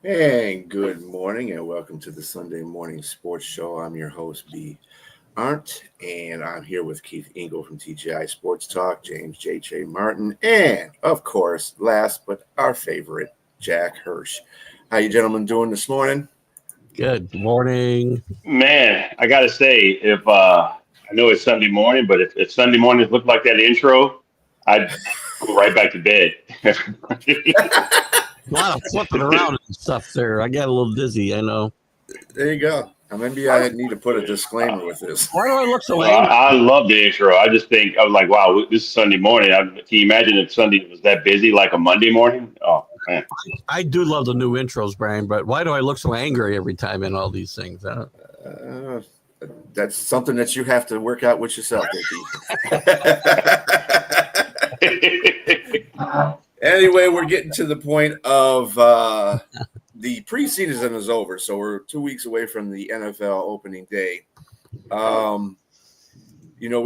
And good morning, and welcome to the Sunday Morning Sports Show. I'm your host, B. Arndt, and I'm here with Keith Engel from TGI Sports Talk, James JTrain Martin, and of course, last but our favorite, Jack Hirsch. How you gentlemen doing this morning? Good morning. Man, I gotta say, if I know it's Sunday morning, but if Sunday mornings look like that intro, I'd go right back to bed. A lot of flipping around and stuff there. I got a little dizzy, I know. There you go. Maybe I need to put a disclaimer with this. Why do I look so Well, angry? I love the intro. I just think I was like, wow, this is Sunday morning. Can you imagine if Sunday was that busy, like a Monday morning? Oh man, I do love the new intros, Brian, but why do I look so angry every time in all these things? Uh, that's something that you have to work out with yourself, Dickie. Anyway, we're getting to the point of the preseason is over, so we're 2 weeks away from the NFL opening day. We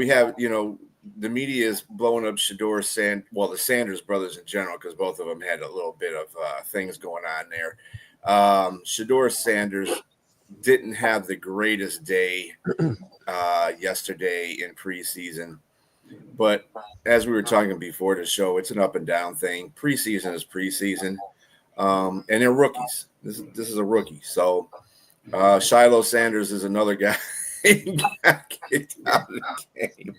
have, the media is blowing up the Sanders brothers in general, because both of them had a little bit of things going on there. Shador Sanders didn't have the greatest day yesterday in preseason. But as we were talking before the show, it's an up and down thing. Preseason is preseason, and they're rookies. This is a rookie. So Shiloh Sanders is another guy who got kicked out of the game.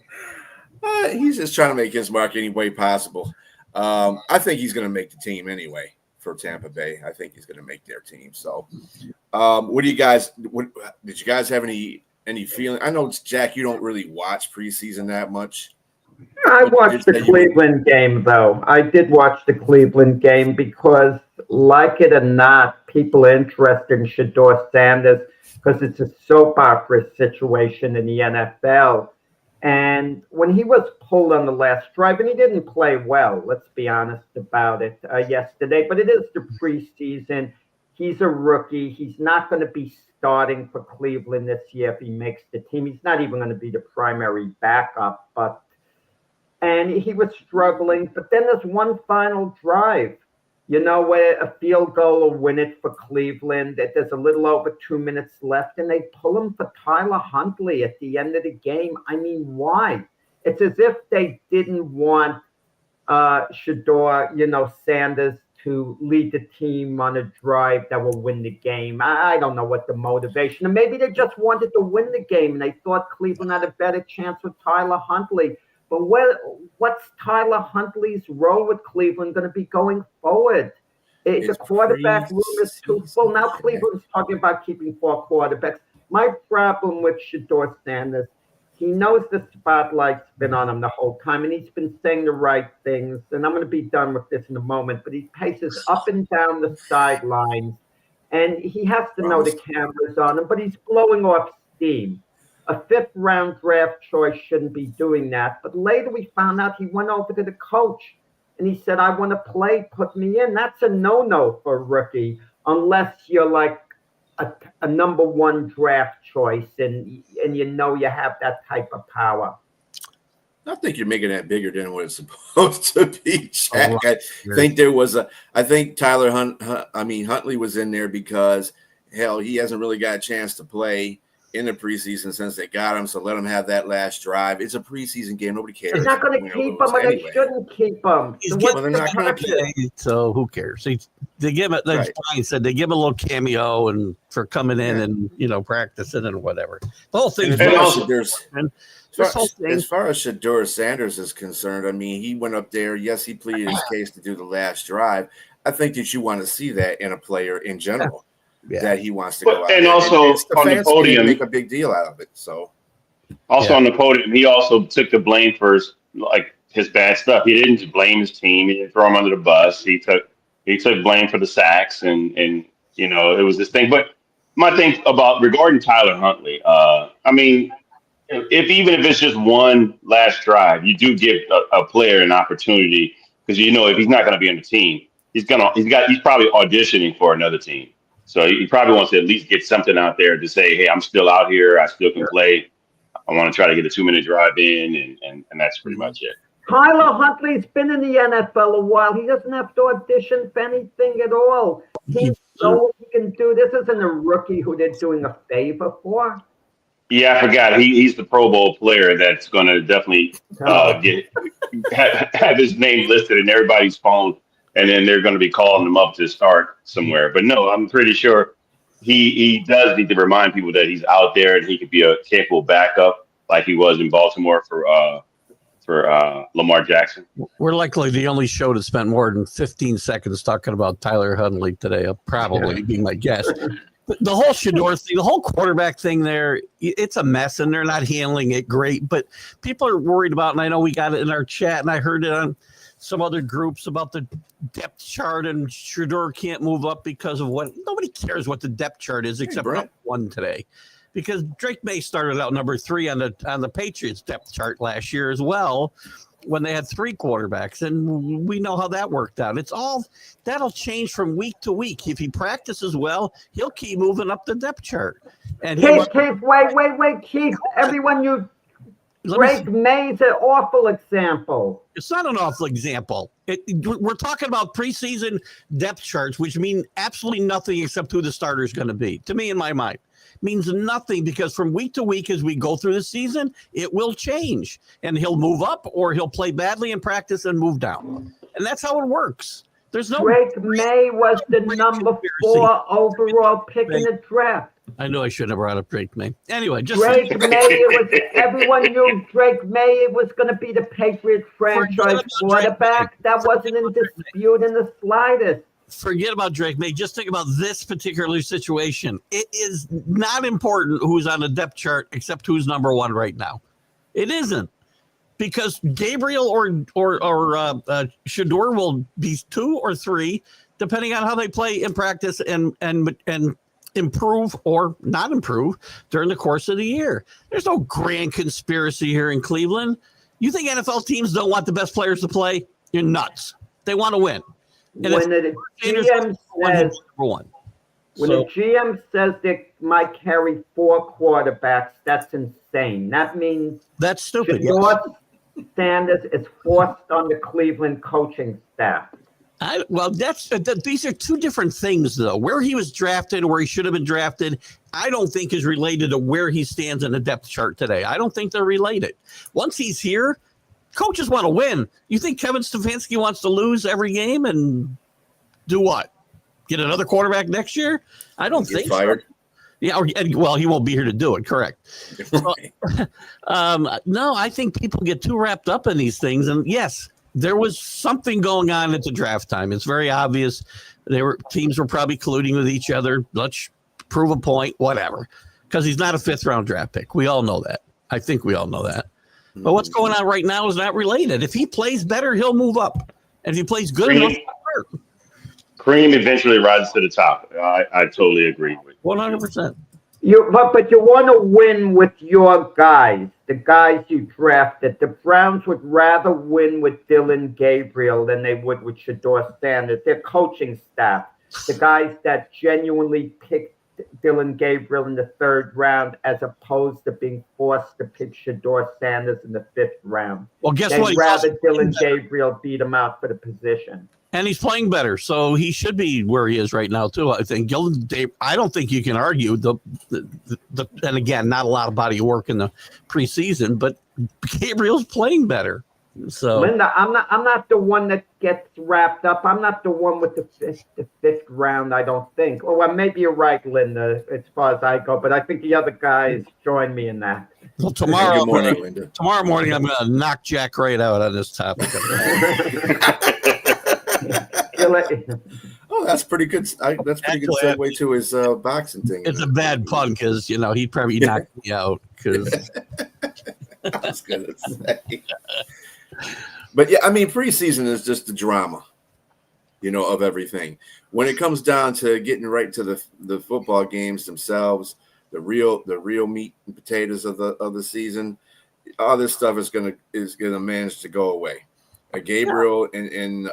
He's just trying to make his mark any way possible. I think he's going to make the team anyway for Tampa Bay. I think he's going to make their team. So what do you guys – did you guys have any feeling? I know, Jack, you don't really watch preseason that much. I watched the Cleveland game, though. I did watch the Cleveland game because, like it or not, people are interested in Shador Sanders because it's a soap opera situation in the NFL. And when he was pulled on the last drive, and he didn't play well, let's be honest about it, yesterday, but it is the preseason. He's a rookie. He's not going to be starting for Cleveland this year if he makes the team. He's not even going to be the primary backup, and he was struggling. But then there's one final drive, where a field goal will win it for Cleveland. There's a little over 2 minutes left, and they pull him for Tyler Huntley at the end of the game. I mean, why? It's as if they didn't want Shador, Sanders to lead the team on a drive that will win the game. I don't know what the motivation, and maybe they just wanted to win the game, and they thought Cleveland had a better chance with Tyler Huntley. But what's Tyler Huntley's role with Cleveland going to be going forward? The quarterback room is too full. Now Cleveland's talking about keeping 4 quarterbacks. My problem with Shador Sanders, he knows the spotlight's been on him the whole time, and he's been saying the right things. And I'm going to be done with this in a moment, but he paces up and down the sidelines, and he has to know the camera's on him, but he's blowing off steam. A 5th-round draft choice shouldn't be doing that. But later we found out he went over to the coach, and he said, I want to play, put me in. That's a no-no for a rookie, unless you're like a number 1 draft choice and you have that type of power. I think you're making that bigger than what it's supposed to be, Jack. I think Tyler Huntley was in there because, hell, he hasn't really got a chance to play in the preseason since they got him, so let him have that last drive. It's a preseason game. Nobody cares. They're not going to keep him, and they shouldn't keep him. They're not going to play, so who cares? They give him, like Brian said, they give him a little cameo and for coming in and practicing and whatever. The whole thing. As far as Shador Sanders is concerned, I mean, he went up there. Yes, he pleaded his case to do the last drive. I think that you want to see that in a player in general. Yeah. That he wants to go out and also on the podium, make a big deal out of it. So, on the podium, he also took the blame for his bad stuff. He didn't just blame his team. He didn't throw him under the bus. He took blame for the sacks, and it was this thing. But my thing regarding Tyler Huntley, I mean, even if it's just one last drive, you do give a player an opportunity because if he's not going to be on the team, he's probably auditioning for another team. So he probably wants to at least get something out there to say, hey, I'm still out here. I still can play. I want to try to get a 2-minute drive in, and that's pretty much it. Tyler Huntley's been in the NFL a while. He doesn't have to audition for anything at all. teams know what he can do? This isn't a rookie who they're doing a favor for. Yeah, I forgot. He's the Pro Bowl player that's going to definitely have his name listed in everybody's phone, and then they're going to be calling him up to start somewhere. But no, I'm pretty sure he does need to remind people that he's out there and he could be a capable backup like he was in Baltimore for Lamar Jackson. We're likely the only show that spent more than 15 seconds talking about Tyler Huntley today. Probably be my guess. The whole Shedeur thing, the whole quarterback thing there, it's a mess, and they're not handling it great. But people are worried about, and I know we got it in our chat, and I heard it on some other groups about the depth chart, and Shedeur can't move up because of what. Nobody cares what the depth chart is except one today. Because Drake May started out number 3 on the Patriots depth chart last year as well, when they had 3 quarterbacks, and we know how that worked out. That'll change from week to week. If he practices well, he'll keep moving up the depth chart. And Keith, wait, Keith. Everyone, Drake May's an awful example. It's not an awful example. We're talking about preseason depth charts, which mean absolutely nothing except who the starter is going to be. To me, in my mind, means nothing, because from week to week as we go through the season, it will change, and he'll move up or he'll play badly in practice and move down, and that's how it works. There's no Drake May was the number 4 overall pick in the draft. I know I shouldn't have brought up Drake May. Anyway, Drake May, everyone knew Drake May was going to be the Patriots franchise quarterback. That wasn't in dispute in the slightest. Forget about Drake May. Just think about this particular situation. It is not important who's on the depth chart except who's number 1 right now. It isn't, because Gabriel or Shedeur will be 2 or 3, depending on how they play in practice and improve or not improve during the course of the year. There's no grand conspiracy here in Cleveland. You think NFL teams don't want the best players to play? You're nuts. They want to win. And when the GM says they might carry 4 quarterbacks, that's insane. That means that's stupid. Sanders is forced on the Cleveland coaching staff. These are 2 different things, though. Where he was drafted, where he should have been drafted, I don't think is related to where he stands in the depth chart today. I don't think they're related. Once he's here, coaches want to win. You think Kevin Stefanski wants to lose every game and do what? Get another quarterback next year? I don't think fired. So. Yeah, he won't be here to do it. Correct. No, I think people get too wrapped up in these things. And yes, there was something going on at the draft time. It's very obvious. Teams were probably colluding with each other. Let's prove a point, whatever. Because he's not a 5th-round draft pick. We all know that. I think we all know that. But what's going on right now is not related. If he plays better, he'll move up. And if he plays good, Cream eventually rises to the top. I totally agree with you. 100%. But you want to win with your guys, the guys you drafted. The Browns would rather win with Dylan Gabriel than they would with Shedeur Sanders. Their coaching staff, the guys that genuinely picked Dylan Gabriel in the 3rd round, as opposed to being forced to pick Shedeur Sanders in the 5th round. Well, guess what? They'd rather Dylan Gabriel beat him out for the position. And he's playing better, so he should be where he is right now too. I think I don't think you can argue the and again, not a lot of body of work in the preseason, but Gabriel's playing better. So Linda, I'm not the one that gets wrapped up. I'm not the one with the fifth round, I don't think. Well, maybe you're right, Linda, as far as I go, but I think the other guys join me in that. Well, tomorrow morning, I'm going to knock Jack right out on this topic. Oh, that's pretty good. That's pretty good segue to his boxing thing. It's a bad pun because he'd probably knock me out. Because I was gonna say, but yeah, I mean, preseason is just the drama, of everything. When it comes down to getting right to the football games themselves, the real meat and potatoes of the season, all this stuff is gonna manage to go away. Gabriel and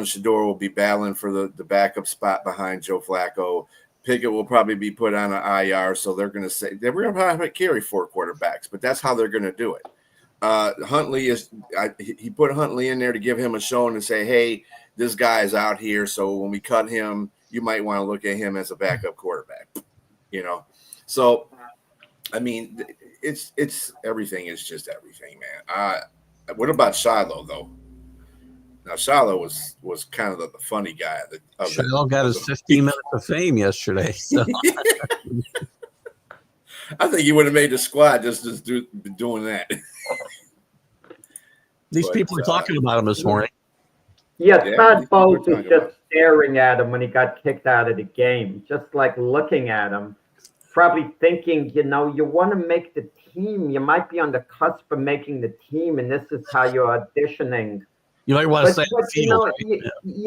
Shedeur will be battling for the backup spot behind Joe Flacco. Pickett will probably be put on an IR, so they're going to say they're going to probably carry 4 quarterbacks, but that's how they're going to do it. Huntley he put Huntley in there to give him a showing and say, hey, this guy is out here, so when we cut him, you might want to look at him as a backup quarterback. So I mean, it's everything is just everything, man. What about Shiloh though? Now Shiloh was kind of the funny guy. Shiloh got his 15 minutes of fame yesterday. So. I think he would have made the squad just doing that. These people are talking about him this morning. Yeah, Todd Bowles was just staring at him when he got kicked out of the game, just like looking at him, probably thinking, you want to make the team. You might be on the cusp of making the team, and this is how you're auditioning. You might want to say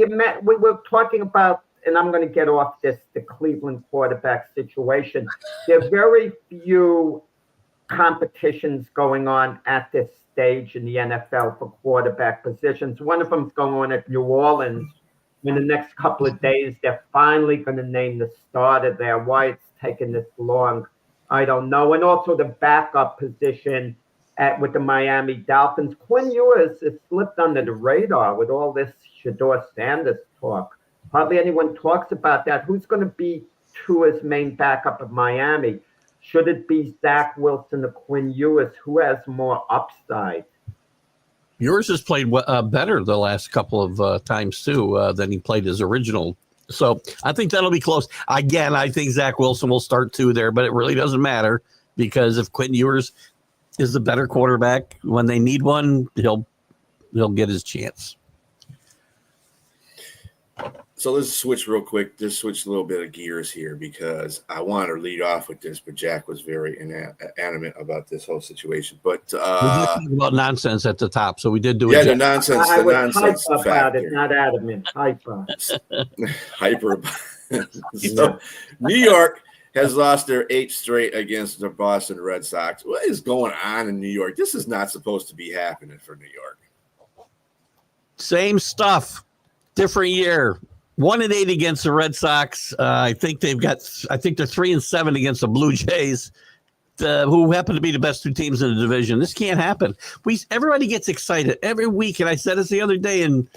we were talking about, and I'm going to get off the Cleveland quarterback situation. There are very few competitions going on at this stage in the NFL for quarterback positions. One of them's going on at New Orleans. In the next couple of days, they're finally going to name the starter there. Why it's taken this long, I don't know. And also the backup position with the Miami Dolphins. Quinn Ewers has slipped under the radar with all this Shedeur Sanders talk. Hardly anyone talks about that. Who's going to be Tua's main backup at Miami? Should it be Zach Wilson or Quinn Ewers? Who has more upside? Ewers has played better the last couple of times, too, than he played his original. So I think that'll be close. Again, I think Zach Wilson will start 2 there, but it really doesn't matter because if Quinn Ewers is the better quarterback, when they need one, he'll get his chance. So let's switch real quick. Just switch a little bit of gears here because I wanted to lead off with this, but Jack was very animate about this whole situation. But we did talk about nonsense at the top, so we did do it. Yeah, the nonsense. I was nonsense hyper about it, not adamant. Hyper. Hyper. So, New York has lost their 8th straight against the Boston Red Sox. What is going on in New York? This is not supposed to be happening for New York. Same stuff, different year. 1-8 against the Red Sox. I think they're 3-7 against the Blue Jays, who happen to be the best 2 teams in the division. This can't happen. Everybody gets excited every week, and I said this the other day, and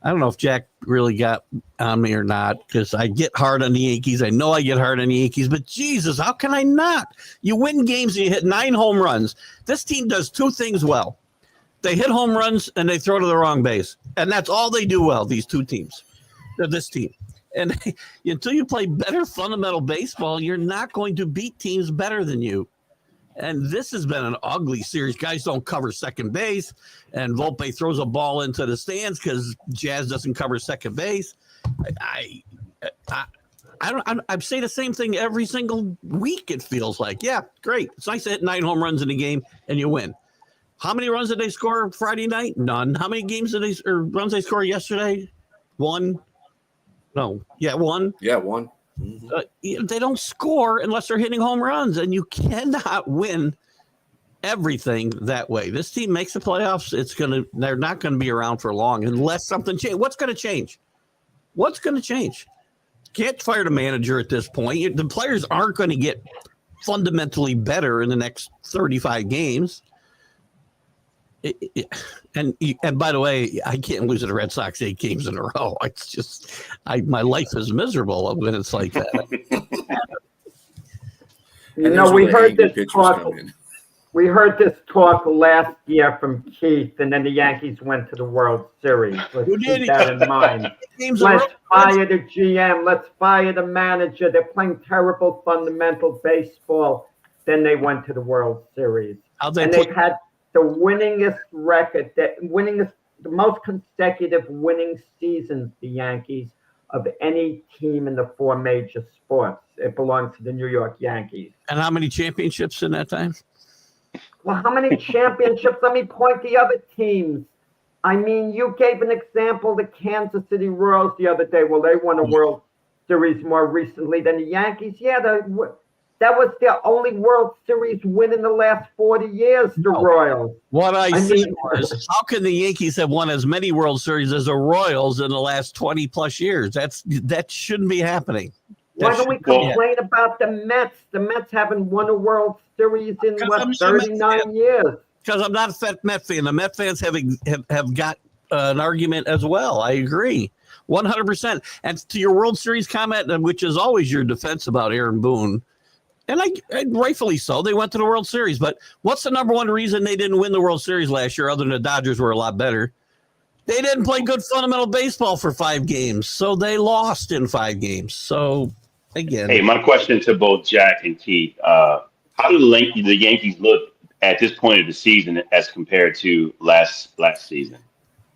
I don't know if Jack really got on me or not because I get hard on the Yankees. I know I get hard on the Yankees, but Jesus, how can I not? You win games and you hit 9 home runs. This team does 2 things well. They hit home runs and they throw to the wrong base, and that's all they do well, these 2 teams. This team. And until you play better fundamental baseball, you're not going to beat teams better than you. And this has been an ugly series. Guys don't cover second base, and Volpe throws a ball into the stands because Jazz doesn't cover second base. I say the same thing every single week. It feels like, yeah, great. It's nice to hit 9 home runs in a game and you win. How many runs did they score Friday night? None. How many runs they score yesterday? 1. No. Yeah, 1. Yeah, 1. Mm-hmm. They don't score unless they're hitting home runs, and you cannot win everything that way. This team makes the playoffs. They're not going to be around for long unless something changes. What's going to change? What's going to change? Can't fire the manager at this point. The players aren't going to get fundamentally better in the next 35 games. And by the way, I can't lose to the Red Sox 8 games in a row. It's just, my life is miserable when it's like that. We heard this talk. We heard this talk last year from Keith, and then the Yankees went to the World Series. Let's keep that in mind. Let's fire the GM. Let's fire the manager. They're playing terrible fundamental baseball. Then they went to the World Series. They've had the winningest record, the most consecutive winning seasons, the Yankees, of any team in the 4 major sports. It belongs to the New York Yankees. And how many championships in that time? Well, how many championships? Let me point the other teams. I mean, you gave an example, the Kansas City Royals the other day. Well, they won a World Series more recently than the Yankees. Yeah, that was their only World Series win in the last 40 years, the Royals. What I said was, how can the Yankees have won as many World Series as the Royals in the last 20-plus years? That shouldn't be happening. Why don't we complain about the Mets? The Mets haven't won a World Series in, 39 years? Because I'm not a Met fan. The Met fans have got an argument as well. I agree 100%. And to your World Series comment, which is always your defense about Aaron Boone, and rightfully so, they went to the World Series. But what's the number one reason they didn't win the World Series last year, other than the Dodgers were a lot better? They didn't play good fundamental baseball for 5 games, so they lost in 5 games. So, again. Hey, my question to both Jack and Keith, how do the Yankees look at this point of the season as compared to last season?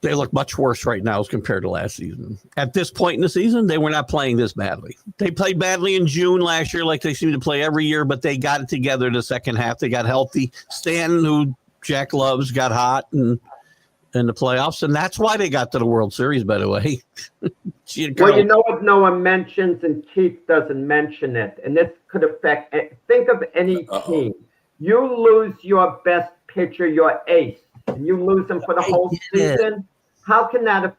They look much worse right now as compared to last season. At this point in the season, they were not playing this badly. They played badly in June last year like they seem to play every year, but they got it together in the second half. They got healthy. Stan, who Jack loves, got hot in the playoffs, and that's why they got to the World Series, by the way. Well, you know what no one mentions, and Keith doesn't mention it, and this could affect, think of any team. You lose your best pitcher, your ace, and you lose him for the whole season. How can that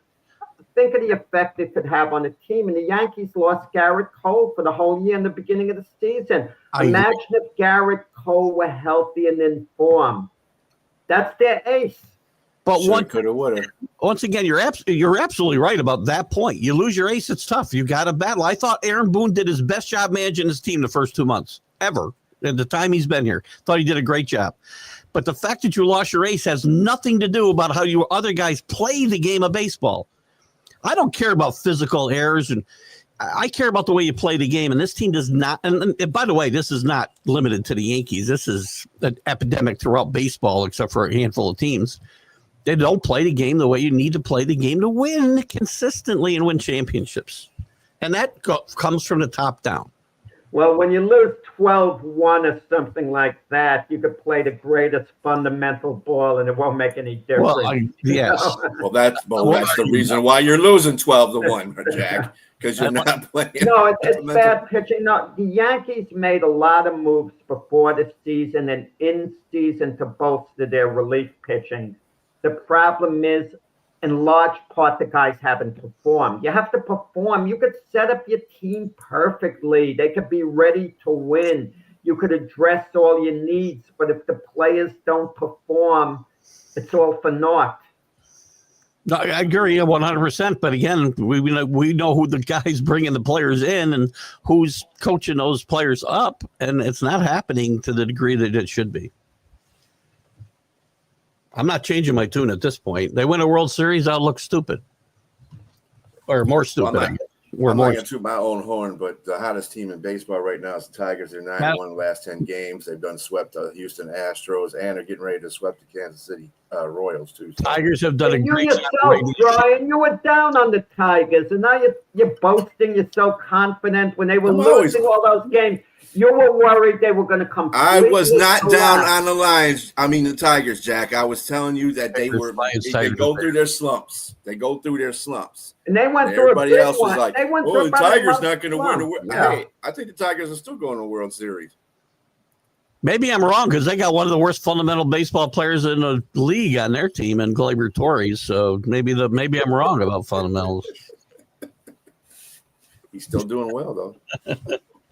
think of the effect it could have on a team? And the Yankees lost Garrett Cole for the whole year in the beginning of the season. Imagine if Garrett Cole were healthy and in form. That's their ace. But once again, you're absolutely right about that point. You lose your ace, it's tough. You got to battle. I thought Aaron Boone did his best job managing his team the first 2 months ever. At the time he's been here, thought he did a great job. But the fact that you lost your ace has nothing to do about how your other guys play the game of baseball. I don't care about physical errors, and I care about the way you play the game. And this team does not. And by the way, this is not limited to the Yankees. This is an epidemic throughout baseball, except for a handful of teams. They don't play the game the way you need to play the game to win consistently and win championships. And that comes from the top down. Well, when you lose 12-1 or something like that, you could play the greatest fundamental ball and it won't make any difference. Well, yes. Well, that's the reason why you're losing 12-1, Jack, because you're not playing. No, it's bad pitching. No, the Yankees made a lot of moves before the season and in season to bolster their relief pitching. The problem is, in large part, the guys haven't performed. You have to perform. You could set up your team perfectly. They could be ready to win. You could address all your needs. But if the players don't perform, it's all for naught. No, I agree 100%. But again, we know who the guys bringing the players in and who's coaching those players up. And it's not happening to the degree that it should be. I'm not changing my tune at this point. They win a World Series, I'll look stupid. Or more stupid. I'm not going to toot my own horn, but the hottest team in baseball right now is the Tigers. They're 9-1 the last 10 games. They've done swept the Houston Astros, and they're getting ready to sweep the Kansas City Royals, too. So. Tigers have done a great job. Brian, you were down on the Tigers, and now you're boasting. You're so confident when they were losing all those games. You were worried they were going to come. I was not down on the Lions. I mean the Tigers, Jack. I was telling you that they go through their slumps. They go through their slumps. And they went through everybody else was like, "Oh, the Tigers not going to win the World." Hey, I think the Tigers are still going to the World Series. Maybe I'm wrong because they got one of the worst fundamental baseball players in the league on their team, and Gleyber Torres. So maybe I'm wrong about fundamentals. He's still doing well though.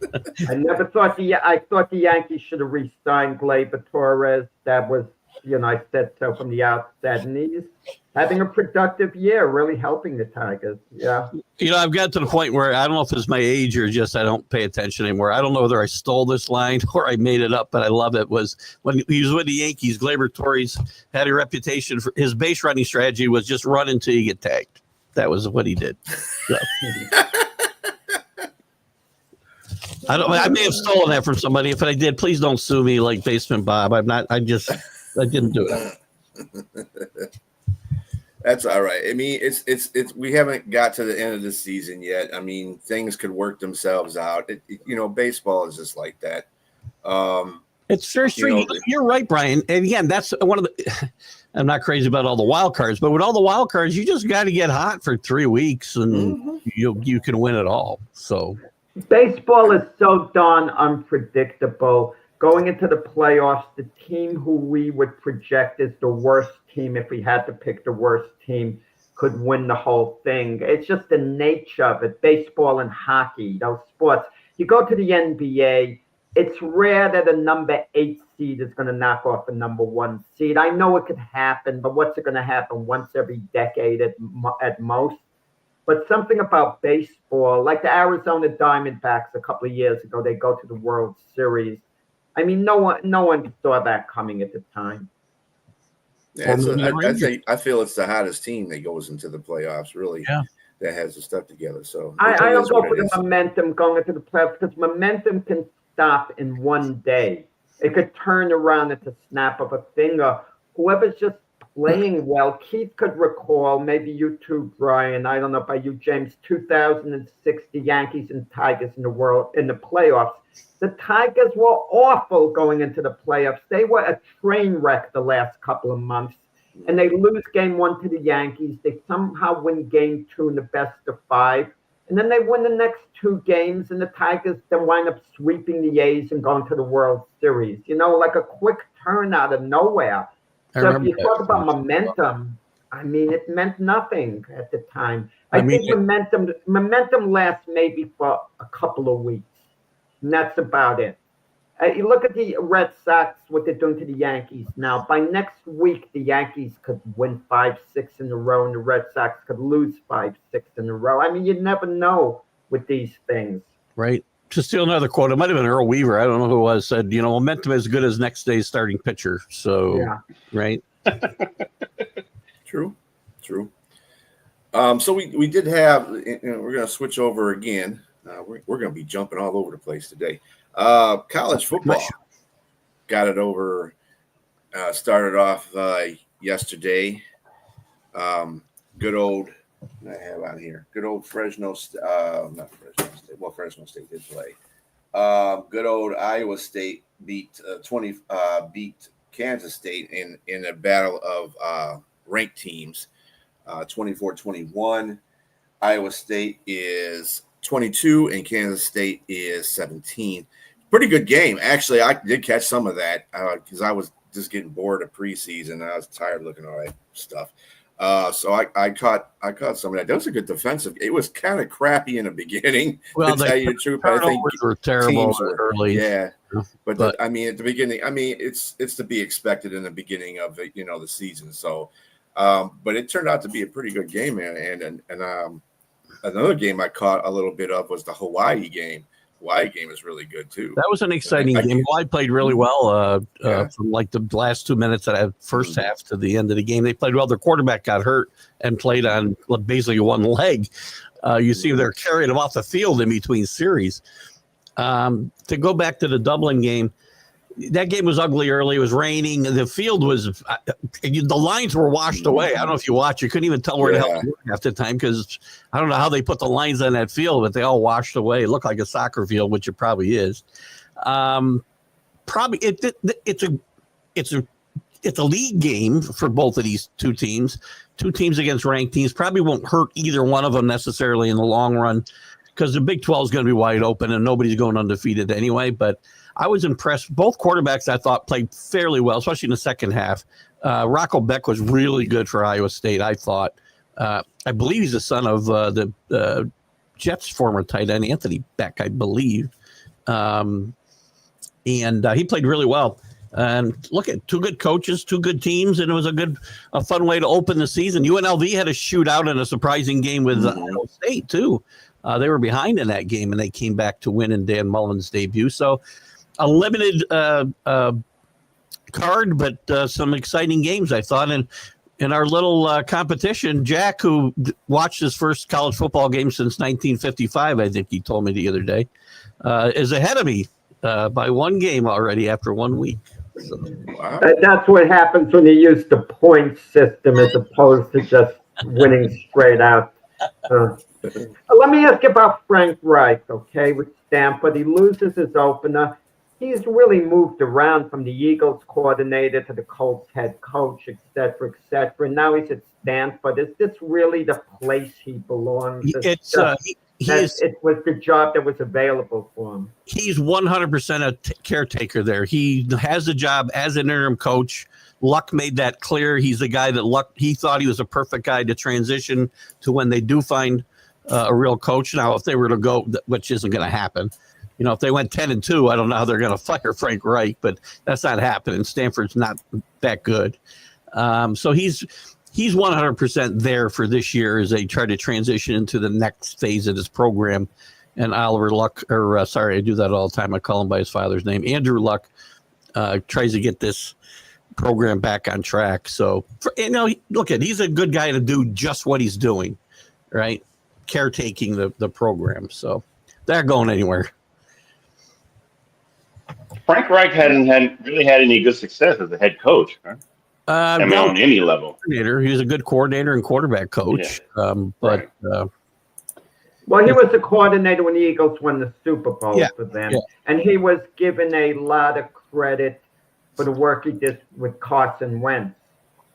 I thought the Yankees should have re-signed Gleyber Torres. That was, I said so from the outset. And he's having a productive year, really helping the Tigers. Yeah. I've got to the point where I don't know if it's my age or just I don't pay attention anymore. I don't know whether I stole this line or I made it up, but I love it. Was when he was with the Yankees, Gleyber Torres had a reputation for his base running strategy was just run until you get tagged. That was what he did. So. I may have stolen that from somebody. If I did, please don't sue me like Basement Bob. I didn't do it. That's all right. I mean, it's we haven't got to the end of the season yet. I mean, things could work themselves out. Baseball is just like that. It's very strange. You're right, Brian. And again, that's one of the. I'm not crazy about all the wild cards, but with all the wild cards, you just got to get hot for 3 weeks, and you can win it all. So. Baseball is so darn unpredictable. Going into the playoffs, the team who we would project as the worst team, if we had to pick the worst team, could win the whole thing. It's just the nature of it. Baseball and hockey, those sports. You go to the NBA, it's rare that a number 8 seed is going to knock off a number 1 seed. I know it could happen, but what's it going to happen once every decade at most? But something about baseball, like the Arizona Diamondbacks a couple of years ago, they go to the World Series. I mean, no one saw that coming at the time. Yeah, I feel it's the hottest team that goes into the playoffs, really. Yeah. That has the stuff together. So I don't go for the momentum going into the playoffs, because momentum can stop in one day. It could turn around at the snap of a finger. Whoever's just playing well, Keith could recall, maybe you too, Brian, I don't know about you, James, 2006, the Yankees and Tigers in the playoffs. The Tigers were awful going into the playoffs. They were a train wreck the last couple of months. And they lose game 1 to the Yankees. They somehow win game 2 in the best of 5. And then they win the next 2 games, and the Tigers then wind up sweeping the A's and going to the World Series. Like a quick turn out of nowhere. So if you talk about momentum, I mean, it meant nothing at the time. I think momentum lasts maybe for a couple of weeks. And that's about it. You look at the Red Sox, what they're doing to the Yankees now. By next week, the Yankees could win 5-6 in a row, and the Red Sox could lose 5-6 in a row. I mean, you never know with these things. Right. To steal another quote, it might have been Earl Weaver, I don't know who it was, said, momentum is as good as next day's starting pitcher. So, yeah. Right. True. So we did have, we're going to switch over again. We're going to be jumping all over the place today. College football got it over, started off yesterday. Good old, I have on here, good old Fresno State. Well, Fresno State did play. Good old Iowa State beat Kansas State in a battle of ranked teams, 24-21. Iowa State is 22 and Kansas State is 17. Pretty good game. Actually, I did catch some of that because I was just getting bored of preseason. I was tired of looking at all that stuff. So I caught some of that. That was a good defensive. It was kind of crappy in the beginning. Well, to tell you the truth, but I think were terrible early. Yeah, but at the beginning, it's to be expected in the beginning of the season. So, but it turned out to be a pretty good game, man. And another game I caught a little bit of was the Hawaii game. Hawaii game is really good too. That was an exciting game. Hawaii played really well from like the last 2 minutes of that first half to the end of the game. They played well. Their quarterback got hurt and played on basically one leg. You see they're carrying him off the field in between series. To go back to the Dublin game, that game was ugly early. It was raining. The field was the lines were washed away. I don't know if you watch. You couldn't even tell where the hell you were half the time because I don't know how they put the lines on that field, but they all washed away. It looked like a soccer field, which it probably is. Probably it's a league game for both of these two teams. Two teams against ranked teams probably won't hurt either one of them necessarily in the long run because the Big 12 is going to be wide open and nobody's going undefeated anyway. But I was impressed. Both quarterbacks I thought played fairly well, especially in the second half. Rocco Beck was really good for Iowa State, I thought. I believe he's the son of the Jets' former tight end, Anthony Beck, I believe. And he played really well. And look at two good coaches, two good teams, and it was a fun way to open the season. UNLV had a shootout in a surprising game with Iowa State, too. They were behind in that game, and they came back to win in Dan Mullen's debut. So a limited card, but some exciting games, I thought. And in our little competition, Jack, who watched his first college football game since 1955, I think he told me the other day, is ahead of me by one game already after 1 week. So, wow. That's what happens when you use the point system as opposed to just winning straight out. Let me ask you about Frank Reich, okay, with Stanford. He loses his opener. He's really moved around from the Eagles coordinator to the Colts head coach, et cetera, and now he's at Stanford. Is this really the place he belongs? It was the job that was available for him. He's 100% a caretaker there. He has a job as an interim coach. Luck made that clear. He's the guy that he thought he was a perfect guy to transition to when they do find a real coach. Now, if they were to go, which isn't going to happen, if they went 10-2, I don't know how they're going to fire Frank Reich, but that's not happening. Stanford's not that good. So he's 100% there for this year as they try to transition into the next phase of this program. And Oliver Luck, I do that all the time. I call him by his father's name. Andrew Luck tries to get this program back on track. So, he's a good guy to do just what he's doing, right? Caretaking the program. So they're not going anywhere. Frank Reich hadn't really had any good success as a head coach, right? On any level. He was a good coordinator and quarterback coach. Yeah. Right. Well, he was the coordinator when the Eagles won the Super Bowl for them. Yeah. And he was given a lot of credit for the work he did with Carson Wentz.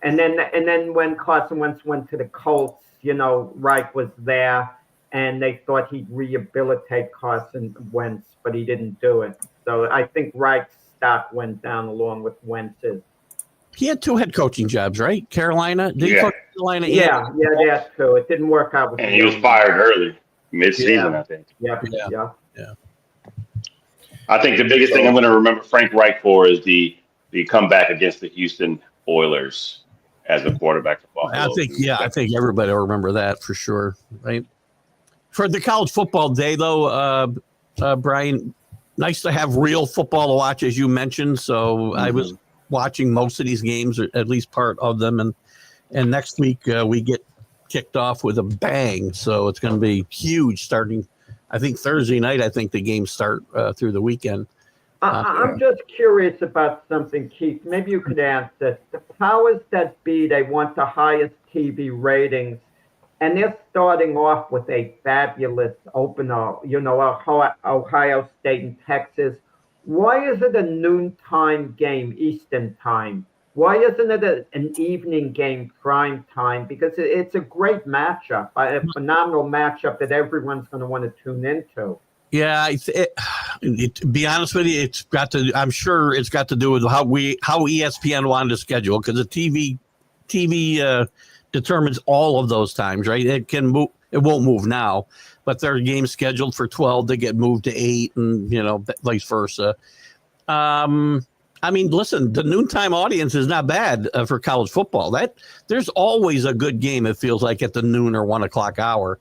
And then when Carson Wentz went to the Colts, Reich was there, and they thought he'd rehabilitate Carson Wentz, but he didn't do it. So I think Reich's stock went down along with Wentz's. He had 2 head coaching jobs, right? Carolina? Did he coach Carolina? Yeah, that's true. It didn't work out. And he was fired early, mid-season, I think. Yeah. I think the biggest thing I'm going to remember Frank Reich for is the comeback against the Houston Oilers as a quarterback for Buffalo. I think everybody will remember that for sure, right? For the college football day, though, Brian, nice to have real football to watch, as you mentioned. So I was watching most of these games, or at least part of them, and next week we get kicked off with a bang. So it's going to be huge starting, I think, Thursday night. I think the games start through the weekend. I'm just curious about something, Keith. Maybe you could answer. The powers that be, they want the highest TV ratings, and they're starting off with a fabulous opener, Ohio State and Texas. Why is it a noontime game, Eastern time? Why isn't it an evening game, prime time? Because it's a great matchup, a phenomenal matchup that everyone's going to want to tune into. Yeah, to be honest with you, I'm sure it's got to do with how ESPN wanted to schedule, because the TV determines all of those times, right? It can move. It won't move now, but there are games scheduled for 12 that get moved to 8, and vice versa. Listen, the noontime audience is not bad for college football. There's always a good game, it feels like, at the noon or 1 o'clock hour.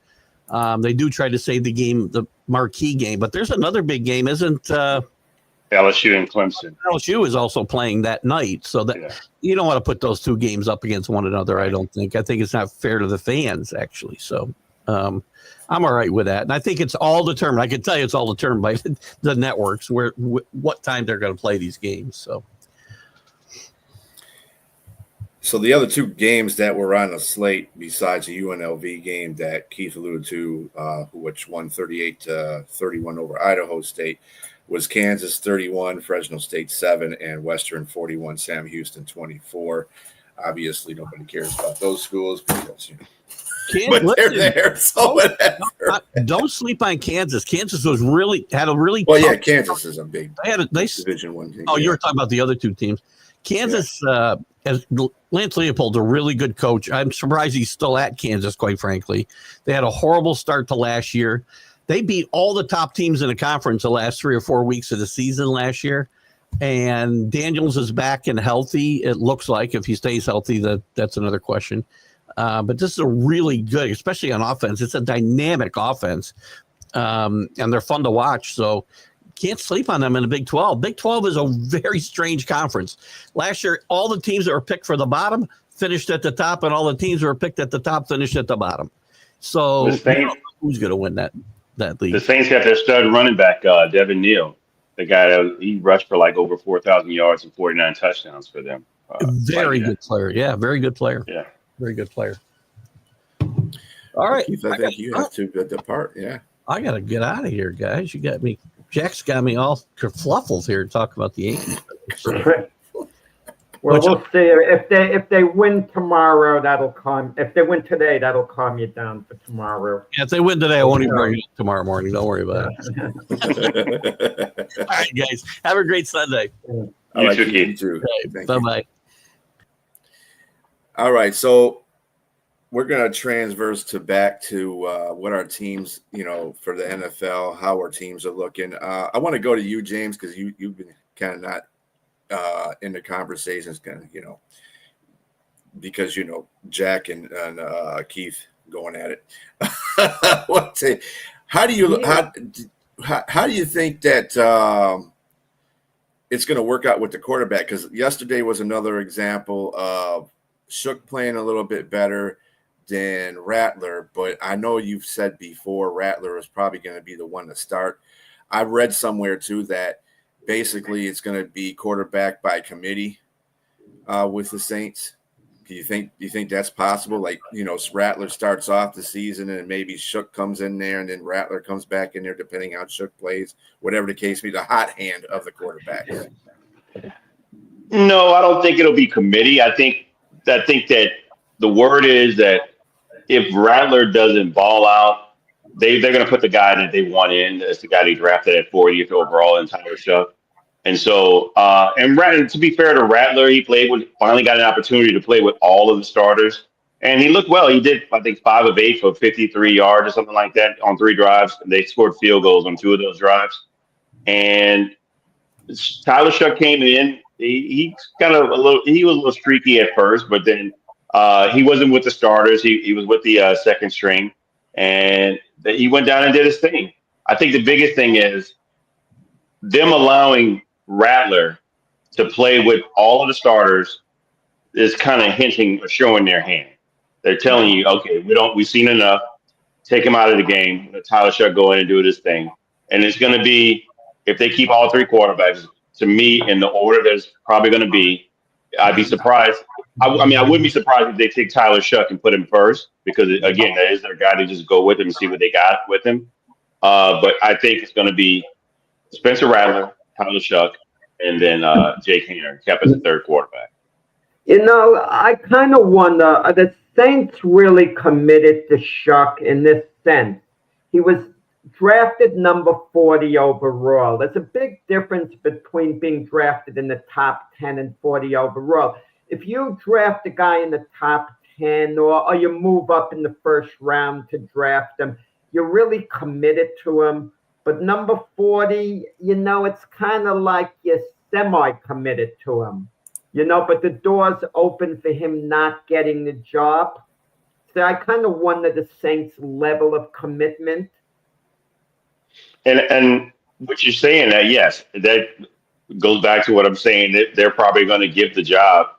They do try to save the marquee game, but there's another big game, isn't LSU and Clemson? LSU is also playing that night, so that you don't want to put those 2 games up against one another. I don't think. I think it's not fair to the fans, actually. So I'm all right with that, and I think it's all determined. I can tell you, it's all determined by the networks what time they're going to play these games. So the other 2 games that were on the slate, besides the UNLV game that Keith alluded to, which won 38-31 over Idaho State, was Kansas 31, Fresno State 7, and Western 41, Sam Houston 24. Obviously, nobody cares about those schools because but they're there. So whatever. Don't sleep on Kansas. Kansas had a really well. Yeah, Kansas is a big. They had a nice Division 1 team. Oh, you were talking about the other 2 teams. Kansas, as Lance Leopold's a really good coach. I'm surprised he's still at Kansas, quite frankly. They had a horrible start to last year. They beat all the top teams in the conference the last 3 or 4 weeks of the season last year. And Daniels is back and healthy. It looks like, if he stays healthy, that's another question. But this is a really good, especially on offense. It's a dynamic offense, and they're fun to watch. So can't sleep on them in the Big 12. Big 12 is a very strange conference. Last year, all the teams that were picked for the bottom finished at the top, and all the teams that were picked at the top finished at the bottom. So who's going to win that league? The Saints got their stud running back, Devin Neal. The guy he rushed for like over 4,000 yards and 49 touchdowns for them. Very good player. Yeah, very good player. Yeah. Very good player. All right. Keith, I think you have to depart. Yeah. I got to get out of here, guys. Jack's got me all kerfluffled here talking about the Yankees. Well, we'll see. If they win tomorrow, that'll calm. If they win today, that'll calm you down for tomorrow. Yeah, if they win today, I won't even bring it up tomorrow morning. Don't worry about it. All right, guys. Have a great Sunday. You too. Bye-bye. All right. So we're going to transverse back to what our teams, for the NFL, how our teams are looking. I want to go to you, James, because you've been kind of not in the conversations, kind of, because Jack and Keith going at it. How do you think that it's going to work out with the quarterback? Because yesterday was another example of Shook playing a little bit better than Rattler, but I know you've said before Rattler is probably going to be the one to start. I read somewhere too that basically it's going to be quarterback by committee with the Saints. Do you think that's possible? Like, Rattler starts off the season and maybe Shook comes in there and then Rattler comes back in there depending how Shook plays, whatever the case may be, the hot hand of the quarterback. No, I don't think it'll be committee. I think that the word is that if Rattler doesn't ball out, they're going to put the guy that they want in as the guy they drafted at 40th overall in Tyler Shuck. And so, and Rattler, to be fair to Rattler, he finally got an opportunity to play with all of the starters, and he looked well. He did, I think, 5 of 8 for 53 yards or something like that on 3 drives. They scored field goals on 2 of those drives. And Tyler Shuck came in. He was a little streaky at first, but then he wasn't with the starters. He was with the second string, and he went down and did his thing. I think the biggest thing is them allowing Rattler to play with all of the starters is kind of hinting or showing their hand. They're telling you, okay, we've seen enough. Take him out of the game. Let Tyler Shuck go in and do his thing. And it's going to be, if they keep all 3 quarterbacks, to me, in the order that's probably going to be, I'd be surprised. I wouldn't be surprised if they take Tyler Shuck and put him first, because, again, that is their guy to just go with him and see what they got with him. But I think it's going to be Spencer Rattler, Tyler Shuck, and then Jake Hayner kept as the 3rd quarterback. I kind of wonder, the Saints really committed to Shuck in this sense. He was drafted number 40 overall. There's a big difference between being drafted in the top 10 and 40 overall. If you draft a guy in the top 10 or you move up in the first round to draft him, you're really committed to him. But number 40, it's kind of like you're semi-committed to him, but the door's open for him not getting the job. So I kind of wonder the Saints' level of commitment. And what you're saying, that yes, that goes back to what I'm saying, that they're probably going to give the job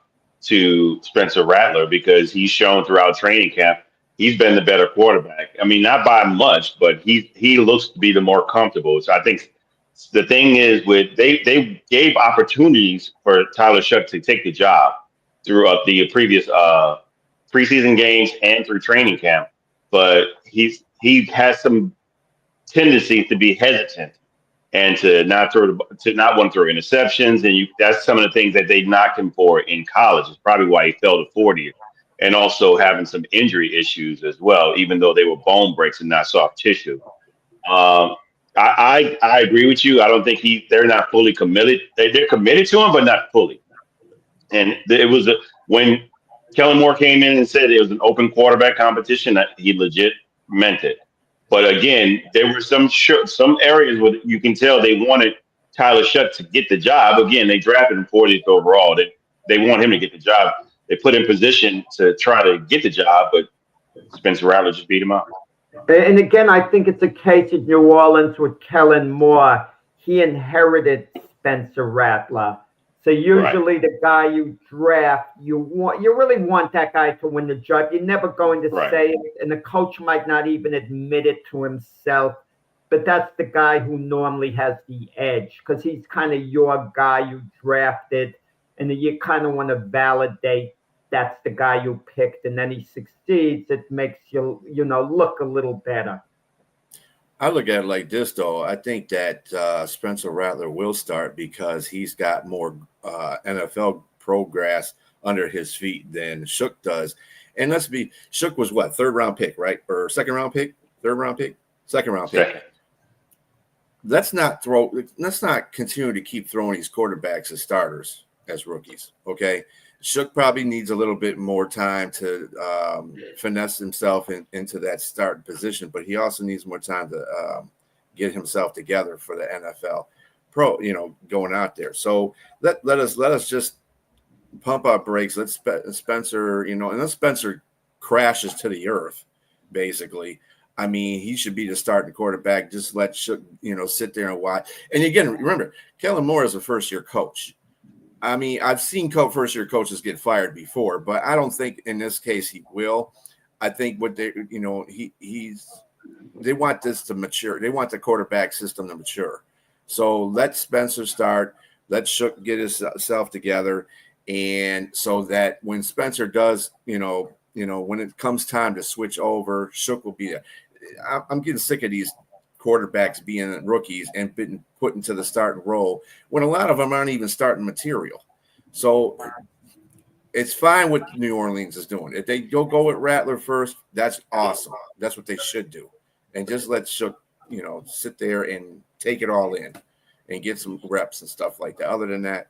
to Spencer Rattler because he's shown throughout training camp he's been the better quarterback. I mean, not by much, but he looks to be the more comfortable. So I think the thing is, they gave opportunities for Tyler Shuck to take the job throughout the previous preseason games and through training camp, but he has some tendencies to be hesitant and to not want to throw interceptions, and that's some of the things that they knocked him for in college. It's probably why he fell to 40th. And also having some injury issues as well, even though they were bone breaks and not soft tissue. I agree with you. I don't think they're not fully committed. They're committed to him, but not fully. And it was when Kellen Moore came in and said it was an open quarterback competition, that he legit meant it. But again, there were some areas where you can tell they wanted Tyler Shuck to get the job. Again, they drafted him 40th overall. They want him to get the job. They put in position to try to get the job, but Spencer Rattler just beat him up. And again, I think it's a case of New Orleans with Kellen Moore. He inherited Spencer Rattler. So usually the guy you draft, you really want that guy to win the job. You're never going to say it, and the coach might not even admit it to himself. But that's the guy who normally has the edge because he's kind of your guy you drafted, and then you kind of want to validate that's the guy you picked, and then he succeeds. It makes you, look a little better. I look at it like this, though. I think that Spencer Rattler will start because he's got more NFL progress under his feet than Shook does. And Shook was what, 3rd round pick, right? Or 2nd round pick? 3rd round pick? 2nd round pick. Second. Let's not continue to keep throwing these quarterbacks as starters as rookies. Okay. Shook probably needs a little bit more time to finesse himself into that starting position, but he also needs more time to get himself together for the NFL pro, going out there. So let us just pump our brakes. Let Spencer, unless Spencer crashes to the earth, basically. I mean, he should be the starting quarterback. Just let Shook, sit there and watch. And again, remember, Kellen Moore is a first-year coach. I mean, I've seen first-year coaches get fired before, but I don't think in this case he will. I think what they, they want this to mature. They want the quarterback system to mature. So let Spencer start. Let Shook get himself together, and so that when Spencer does, when it comes time to switch over, Shook will be there. I'm getting sick of these quarterbacks being rookies and being put into the starting role when a lot of them aren't even starting material. So it's fine what New Orleans is doing. If they go with Rattler first, that's awesome. That's what they should do. And just let Shook, sit there and take it all in and get some reps and stuff like that. Other than that,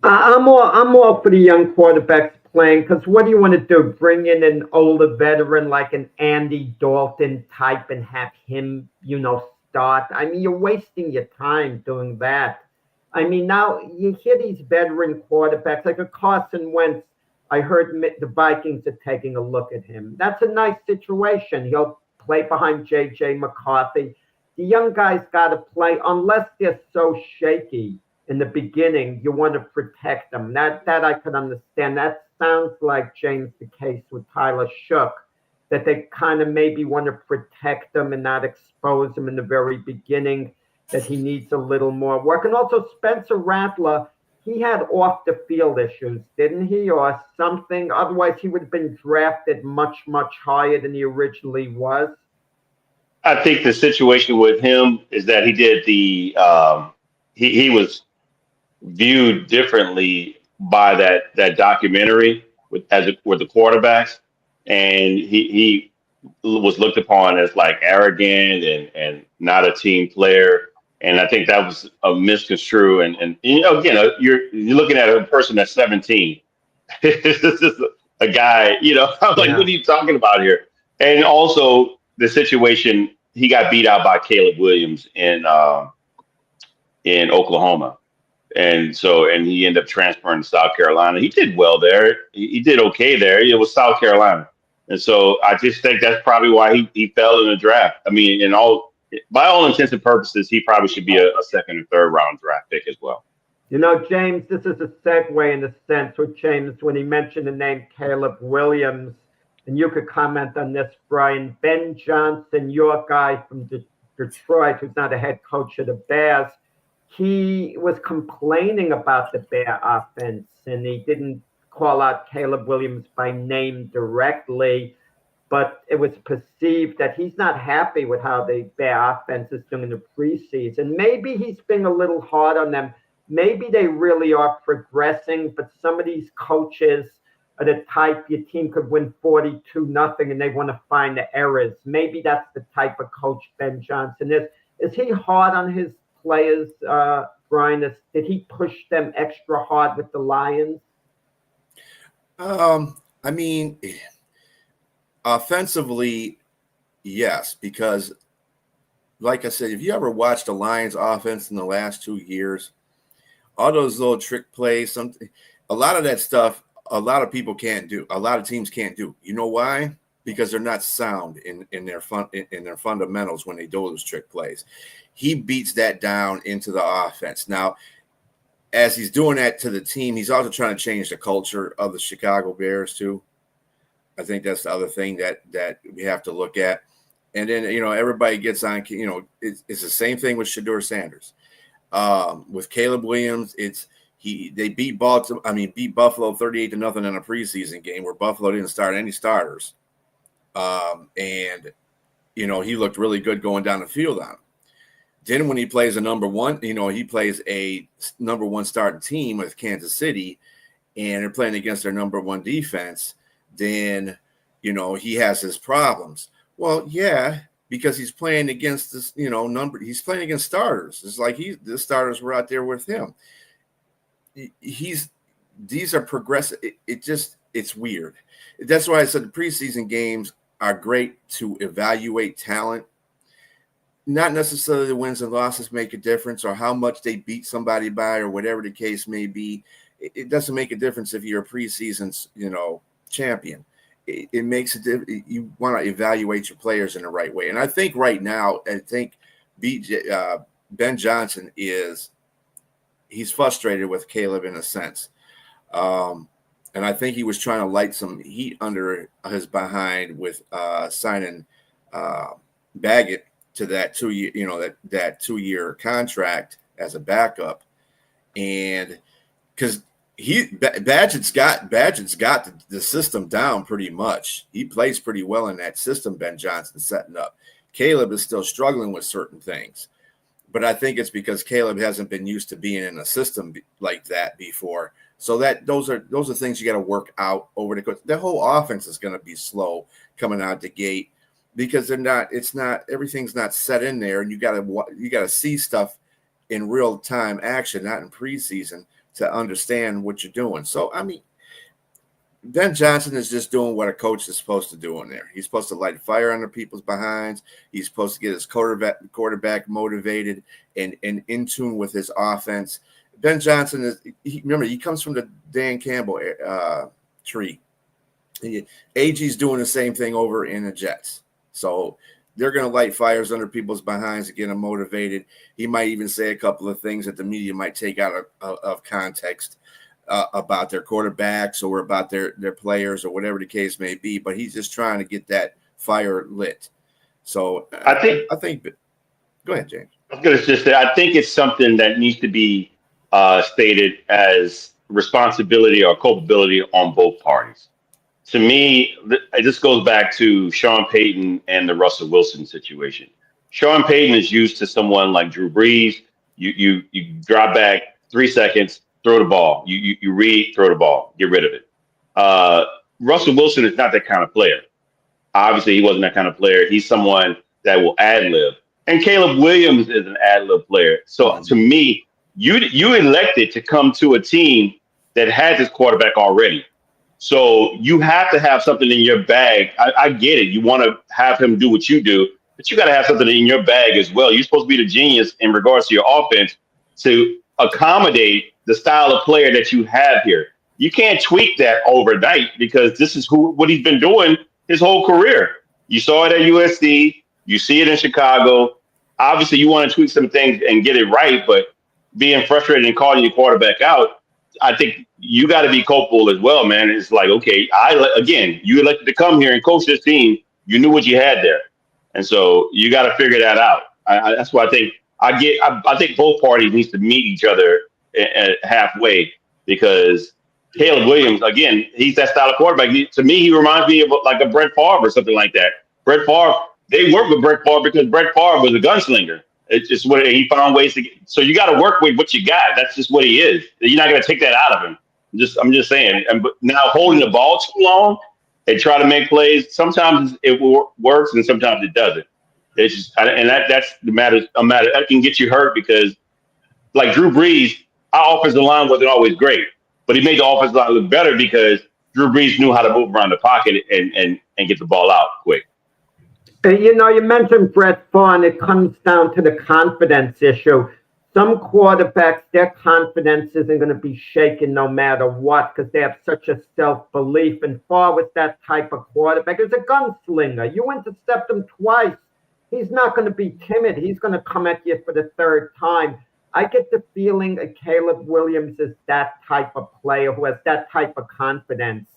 I'm all for the young quarterbacks playing, because what do you want to do? Bring in an older veteran like an Andy Dalton type and have him, start? I mean, you're wasting your time doing that. I mean, now you hear these veteran quarterbacks like a Carson Wentz. I heard the Vikings are taking a look at him. That's a nice situation. He'll play behind J.J. McCarthy. The young guys got to play unless they're so shaky in the beginning. You want to protect them. That I could understand. That sounds like, James, the case with Tyler Shook, that they kind of maybe want to protect them and not expose him in the very beginning, that he needs a little more work. And also Spencer Rattler, he had off the field issues, didn't he, or something? Otherwise, he would have been drafted much, much higher than he originally was. I think the situation with him is that he did he was viewed differently by that documentary with the quarterbacks, and he was looked upon as like arrogant and not a team player. And I think that was a misconstrue. And again, you're looking at a person that's 17. This is a guy, I'm like, what are you talking about here? And also the situation, he got beat out by Caleb Williams in Oklahoma. And he ended up transferring to South Carolina. He did well there. He did okay there. It was South Carolina. And so I just think that's probably why he fell in the draft. I mean, by all intents and purposes, he probably should be a second or third round draft pick as well. James, this is a segue in a sense with James when he mentioned the name Caleb Williams. And you could comment on this, Brian. Ben Johnson, your guy from Detroit, who's now the head coach of the Bears, he was complaining about the Bear offense, and he didn't call out Caleb Williams by name directly, but it was perceived that he's not happy with how the Bear offense is doing in the preseason. Maybe he's being a little hard on them. Maybe they really are progressing, but some of these coaches are the type your team could win 42-0 and they want to find the errors. Maybe that's the type of coach Ben Johnson is. Is he hard on his players, Brian? Did he push them extra hard with the Lions? I mean, offensively, yes, because like I said, if you ever watched the Lions offense in the last 2 years, all those little trick plays, a lot of that stuff, a lot of people can't do. A lot of teams can't do. You know why? Because they're not sound in their fundamentals when they do those trick plays. He beats that down into the offense. Now, as he's doing that to the team, he's also trying to change the culture of the Chicago Bears too. I think that's the other thing that we have to look at. And then, everybody gets on, it's the same thing with Shedeur Sanders. With Caleb Williams, they beat Buffalo 38-0 in a preseason game where Buffalo didn't start any starters. And he looked really good going down the field on him. Then when he plays a number one, he plays a number one starting team with Kansas City, and they're playing against their number one defense, then, he has his problems. Well, yeah, because he's playing against this, he's playing against starters. It's like the starters were out there with him. He's these are progressive. It's weird. That's why I said the preseason games are great to evaluate talent. Not necessarily the wins and losses make a difference, or how much they beat somebody by, or whatever the case may be. It doesn't make a difference if you're a preseason, champion. It makes a difference. You want to evaluate your players in the right way. And I think right now, Ben Johnson he's frustrated with Caleb in a sense. And I think he was trying to light some heat under his behind with signing Baggett to that 2 year, that 2 year contract as a backup. And because Badgett's got the system down pretty much. He plays pretty well in that system Ben Johnson's setting up. Caleb is still struggling with certain things. But I think it's because Caleb hasn't been used to being in a system like that before. So those are things you got to work out over the course. The whole offense is going to be slow coming out the gate because everything's not set in there, and you got to see stuff in real time action, not in preseason, to understand what you're doing. So I mean, Ben Johnson is just doing what a coach is supposed to do in there. He's supposed to light fire under people's behinds. He's supposed to get his quarterback motivated and in tune with his offense. Ben Johnson remember, he comes from the Dan Campbell tree. AG's doing the same thing over in the Jets. So they're going to light fires under people's behinds to get them motivated. He might even say a couple of things that the media might take out of context about their quarterbacks or about their players or whatever the case may be. But he's just trying to get that fire lit. So I think. Go ahead, James. I was going to just say, I think it's something that needs to be stated as responsibility or culpability on both parties. To me, this goes back to Sean Payton and the Russell Wilson situation. Sean Payton is used to someone like Drew Brees. You drop back 3 seconds, throw the ball. You read, throw the ball, get rid of it. Russell Wilson is not that kind of player. Obviously, he wasn't that kind of player. He's someone that will ad-lib. And Caleb Williams is an ad-lib player. So to me, you elected to come to a team that had this quarterback already. So you have to have something in your bag. I get it. You want to have him do what you do, but you got to have something in your bag as well. You're supposed to be the genius in regards to your offense to accommodate the style of player that you have here. You can't tweak that overnight because this is what he's been doing his whole career. You saw it at USC. You see it in Chicago. Obviously, you want to tweak some things and get it right, but being frustrated and calling your quarterback out, I think you got to be culpable as well, man. It's like, okay, you elected to come here and coach this team. You knew what you had there. And so you got to figure that out. That's why I think I think both parties needs to meet each other at halfway because Caleb Williams, again, he's that style of quarterback. To me, he reminds me of like a Brett Favre or something like that. Brett Favre, they worked with Brett Favre because Brett Favre was a gunslinger. It's just what he found ways to get. So you got to work with what you got. That's just what he is. You're not going to take that out of him. I'm just saying. But now holding the ball too long and try to make plays, sometimes it works and sometimes it doesn't. It's just, and that's the matter. That can get you hurt because, like Drew Brees, our offensive line wasn't always great, but he made the offensive line look better because Drew Brees knew how to move around the pocket and get the ball out quick. You mentioned Brett Favre, and it comes down to the confidence issue. Some quarterbacks, their confidence isn't going to be shaken no matter what because they have such a self-belief. And Favre was that type of quarterback. He's a gunslinger. You intercept him twice. He's not going to be timid. He's going to come at you for the third time. I get the feeling that Caleb Williams is that type of player who has that type of confidence.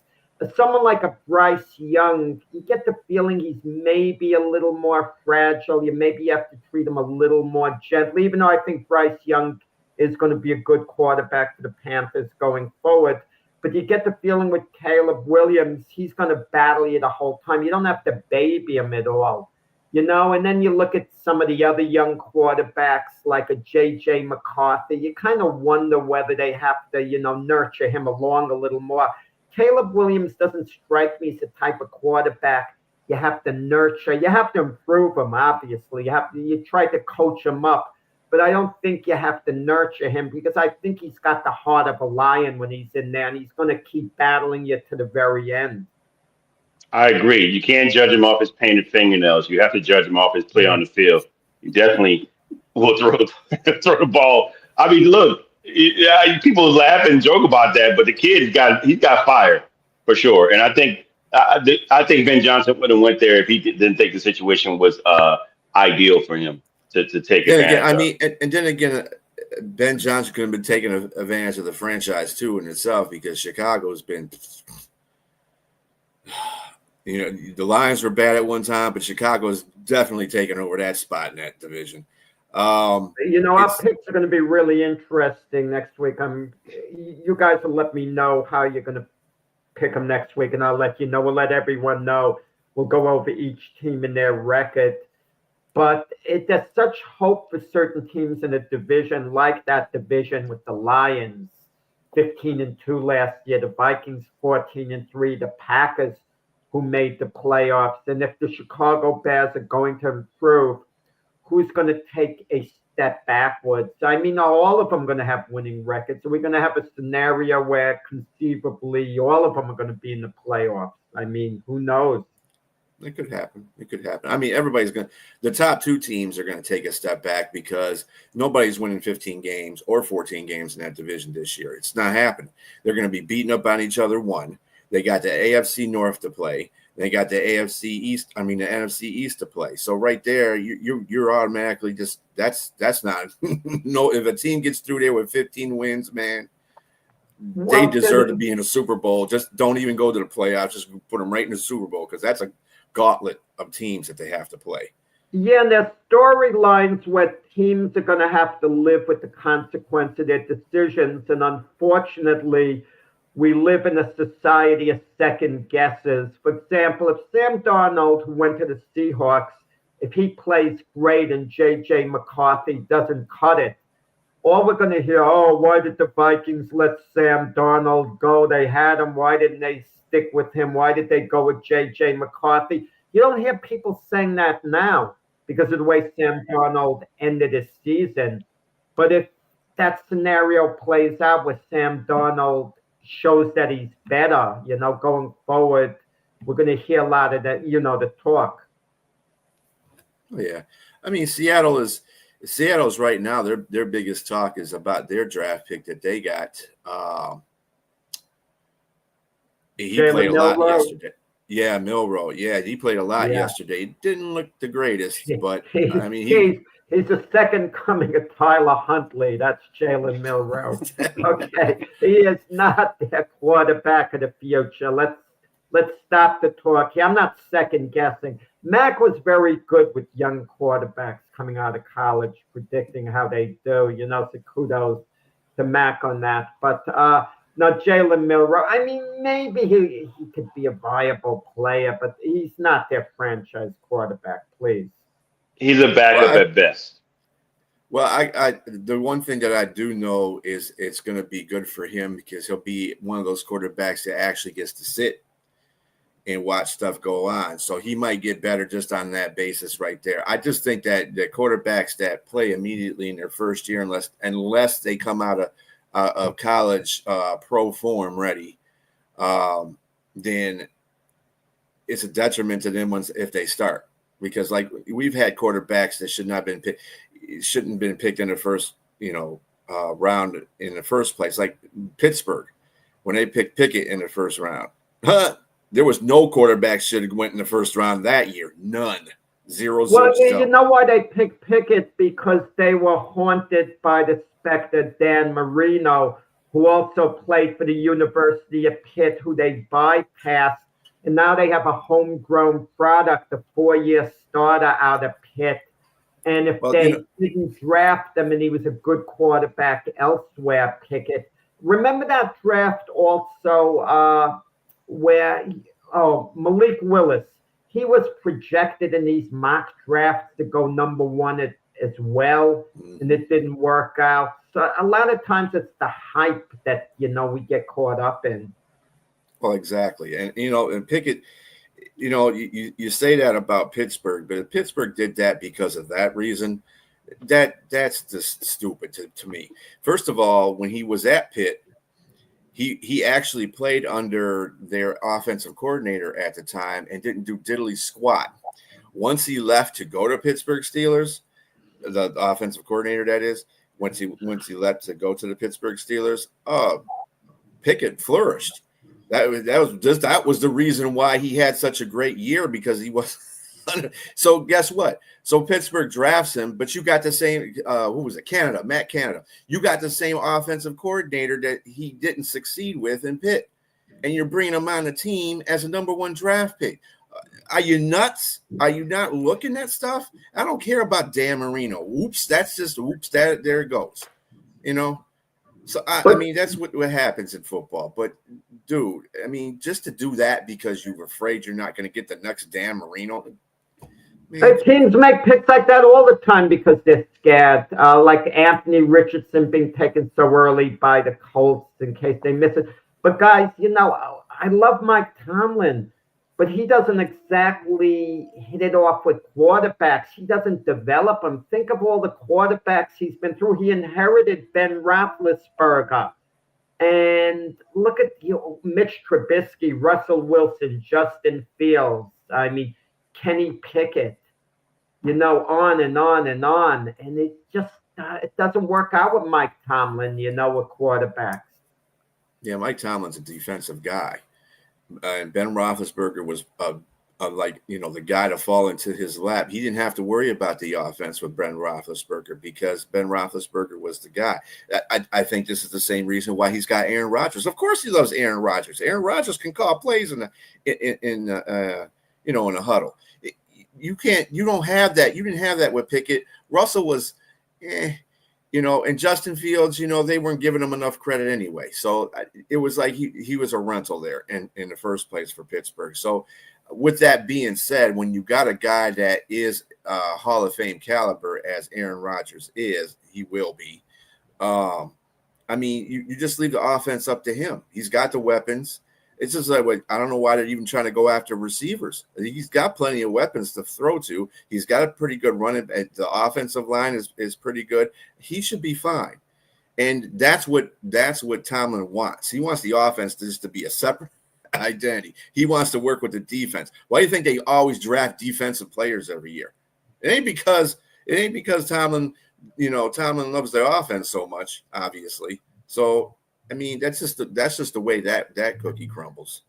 Someone like a Bryce Young, you get the feeling he's maybe a little more fragile. You maybe have to treat him a little more gently, even though I think Bryce Young is going to be a good quarterback for the Panthers going forward. But you get the feeling with Caleb Williams, he's going to battle you the whole time. You don't have to baby him at all. And then you look at some of the other young quarterbacks like a J.J. McCarthy. You kind of wonder whether they have to, nurture him along a little more. Caleb Williams doesn't strike me as the type of quarterback you have to nurture. You have to improve him, obviously. You try to coach him up. but I don't think you have to nurture him because I think he's got the heart of a lion when he's in there, and he's going to keep battling you to the very end. I agree. You can't judge him off his painted fingernails. You have to judge him off his play on the field. You definitely will throw throw the ball. I mean, look, yeah, people laugh and joke about that, but the kid he's got fire for sure. And I think Ben Johnson would have went there if he didn't think the situation was ideal for him to take Then again, advantage I of. mean, and then again, Ben Johnson could have been taking advantage of the franchise too in itself because Chicago's been, the Lions were bad at one time, but Chicago's definitely taken over that spot in that division. Our picks are going to be really interesting next week. You guys will let me know how you're going to pick them next week, and I'll let you know. We'll let everyone know. We'll go over each team and their record. But there's such hope for certain teams in a division like that division with the Lions, 15-2 last year, the Vikings 14-3, the Packers who made the playoffs. And if the Chicago Bears are going to improve, who's going to take a step backwards? I mean, all of them are going to have winning records. So we're going to have a scenario where conceivably all of them are going to be in the playoffs. I mean, who knows? It could happen. I mean, the top two teams are going to take a step back because nobody's winning 15 games or 14 games in that division this year. It's not happening. They're going to be beating up on each other. One, they got the AFC North to play. They got the NFC East to play. So right there, you're automatically just that's not no. If a team gets through there with 15 wins, man, they deserve to be in a Super Bowl. Just don't even go to the playoffs. Just put them right in the Super Bowl because that's a gauntlet of teams that they have to play. Yeah, and there's storylines where teams are going to have to live with the consequence of their decisions. And unfortunately, we live in a society of second guesses. For example, if Sam Darnold, who went to the Seahawks, if he plays great and J.J. McCarthy doesn't cut it, all we're going to hear, why did the Vikings let Sam Darnold go? They had him. Why didn't they stick with him? Why did they go with J.J. McCarthy? You don't hear people saying that now because of the way Sam Darnold ended his season. But if that scenario plays out where Sam Darnold shows that he's better, going forward, we're going to hear a lot of that, the talk. Oh, yeah. I mean, Seattle's right now, their biggest talk is about their draft pick that they got. He played a lot yesterday. Yeah, Milroe. Yeah, he played a lot yesterday. It didn't look the greatest, but I mean, he's the second coming of Tyler Huntley. That's Jalen Milroe. Okay, he is not their quarterback of the future. Let's stop the talk here. I'm not second guessing. Mac was very good with young quarterbacks coming out of college, predicting how they do. So kudos to Mac on that. But now, Jalen Milroe, I mean, maybe he could be a viable player, but he's not their franchise quarterback, please. He's a backup at best. Well, I the one thing that I do know is it's going to be good for him because he'll be one of those quarterbacks that actually gets to sit and watch stuff go on. So he might get better just on that basis right there. I just think that the quarterbacks that play immediately in their first year, unless they come out of college pro form ready, then it's a detriment to them if they start. Because like we've had quarterbacks that shouldn't have been picked in the first, round in the first place, like Pittsburgh when they picked Pickett in the first round. There was no quarterback should have went in the first round that year. None. Zero. Well, you know why they picked Pickett? Because they were haunted by the specter Dan Marino, who also played for the University of Pitt, who they bypassed. And now they have a homegrown product, a 4-year starter out of Pitt. And if didn't draft him and he was a good quarterback elsewhere, Pickett. Remember that draft also where Malik Willis, he was projected in these mock drafts to go number one as well, and it didn't work out. So a lot of times it's the hype that, we get caught up in. Well, exactly. And, and Pickett, you say that about Pittsburgh, but if Pittsburgh did that because of that reason, That's just stupid to me. First of all, when he was at Pitt, he actually played under their offensive coordinator at the time and didn't do diddly squat. Once he left to go to Pittsburgh Steelers, the offensive coordinator that is, once he left to go to the Pittsburgh Steelers, Pickett flourished. That was the reason why he had such a great year, because he was. So guess what? So Pittsburgh drafts him, but you got the same. Who was it? Canada, Matt Canada. You got the same offensive coordinator that he didn't succeed with in Pitt, and you're bringing him on the team as a number 1 draft pick. Are you nuts? Are you not looking at stuff? I don't care about Dan Marino. Oops, that's just oops. That there it goes. You know. So I mean, that's what happens in football. But dude, I mean, just to do that because you're afraid you're not going to get the next Dan Marino. Teams make picks like that all the time because they're scared. Like Anthony Richardson being taken so early by the Colts in case they miss it. But guys, you know, I love Mike Tomlin, but he doesn't exactly hit it off with quarterbacks. He doesn't develop them. Think of all the quarterbacks he's been through. He inherited Ben Roethlisberger. And look at Mitch Trubisky, Russell Wilson, Justin Fields. I mean, Kenny Pickett, you know, on and on and on. And it just it doesn't work out with Mike Tomlin, you know, with quarterbacks. Yeah, Mike Tomlin's a defensive guy. And Ben Roethlisberger was like, you know, the guy to fall into his lap. He didn't have to worry about the offense with Ben Roethlisberger because Ben Roethlisberger was the guy. I think this is the same reason why he's got Aaron Rodgers. Of course, he loves Aaron Rodgers. Aaron Rodgers can call plays in a huddle. You don't have that. You didn't have that with Pickett. Russell was, you know, and Justin Fields, you know, they weren't giving him enough credit anyway. So it was like he was a rental there in the first place for Pittsburgh. So with that being said, when you got a guy that is Hall of Fame caliber as Aaron Rodgers is, he will be. I mean, you just leave the offense up to him. He's got the weapons. It's just like, I don't know why they're even trying to go after receivers. He's got plenty of weapons to throw to. He's got a pretty good run. The offensive line is pretty good. He should be fine. And that's what Tomlin wants. He wants the offense just to be a separate identity. He wants to work with the defense. Why do you think they always draft defensive players every year? It ain't because Tomlin loves their offense so much, obviously. So I mean, that's just the way that cookie crumbles.